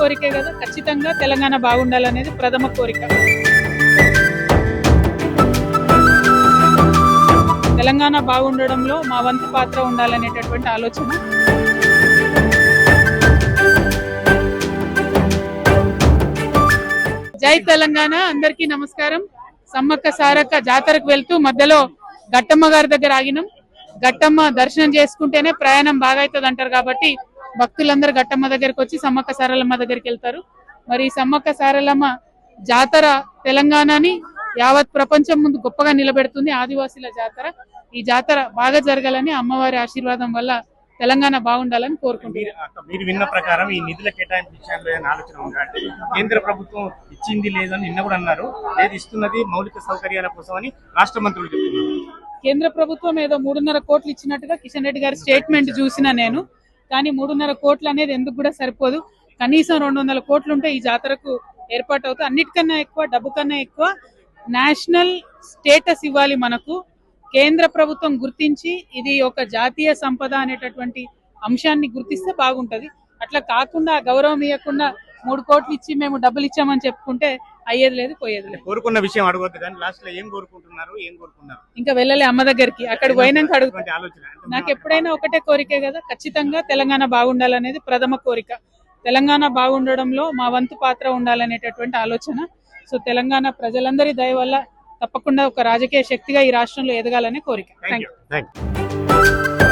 కోరికే కదా, ఖచ్చితంగా తెలంగాణ బాగుండాలనేది ప్రథమ కోరిక. తెలంగాణ బాగుండడంలో మా వంతు పాత్ర ఉండాలనేటటువంటి ఆలోచన. జై తెలంగాణ. అందరికీ నమస్కారం. సమ్మక్క సారక్క జాతరకు వెళ్తూ మధ్యలో గట్టమ్మ గారి దగ్గర ఆగినాం. గట్టమ్మ దర్శనం చేసుకుంటేనే ప్రయాణం బాగా అవుతుంది అంటారు కాబట్టి భక్తులందరూ గట్టమ్మ దగ్గరికి వచ్చి సమ్మక్క సారలమ్మ దగ్గరికి వెళ్తారు. మరి సమ్మక్క సారలమ్మ జాతర తెలంగాణని యావత్ ప్రపంచం ముందు గొప్పగా నిలబెడుతుంది. ఆదివాసీల జాతర. ఈ జాతర బాగా జరగాలని అమ్మవారి ఆశీర్వాదం వల్ల తెలంగాణ బాగుండాలని కోరుకుంటున్నారు. మీరు విన్న ప్రకారం ఈ నిధుల కేటాయింపు విషయంలో ఆలోచన ఉందంటే కేంద్ర ప్రభుత్వం ఇచ్చింది లేదని నిన్న కూడా అన్నారు. లేదు, ఇస్తున్నది మౌలిక సౌకర్యాల కోసం అని రాష్ట్ర మంత్రులు చెప్తున్నారు. కేంద్ర ప్రభుత్వం ఏదో 3.5 కోట్లు ఇచ్చినట్టుగా కిషన్ రెడ్డి గారి స్టేట్మెంట్ చూసిన నేను. కానీ 3.5 కోట్లు అనేది ఎందుకు కూడా సరిపోదు. కనీసం 200 కోట్లు ఉంటే ఈ జాతరకు ఏర్పాటు అవుతుంది. అన్నిటికన్నా ఎక్కువ, డబ్బు కన్నా ఎక్కువ నేషనల్ స్టేటస్ ఇవ్వాలి మనకు. కేంద్ర ప్రభుత్వం గుర్తించి ఇది ఒక జాతీయ సంపద అనేటటువంటి అంశాన్ని గుర్తిస్తే బాగుంటది. అట్లా కాకుండా గౌరవం ఇవ్వకుండా 3 కోట్లు ఇచ్చి మేము డబ్బులు ఇచ్చామని చెప్పుకుంటే అయ్యేది లేదు, పోయేది లేదు. కోరుకున్న విషయం అడగొద్దు కానీ లాస్ట్ లో ఏం కోరుకుంటున్నారు, ఏం కోరుకున్నారు? ఇంకా వెళ్ళలే అమ్మ దగ్గరికి. అక్కడికి పోయినాక అడుగుతాను. ఆలోచన నాకు ఎప్పుడైనా ఒకటే కోరికే కదా, ఖచ్చితంగా తెలంగాణ బాగుండాలనేది ప్రథమ కోరిక. తెలంగాణ బాగుండడంలో మా వంతు పాత్ర ఉండాలనేటటువంటి ఆలోచన. సో తెలంగాణ ప్రజలందరి దయ వల్ల తప్పకుండా ఒక రాజకీయ శక్తిగా ఈ రాష్ట్రంలో ఎదగాలనే కోరిక. Thank you.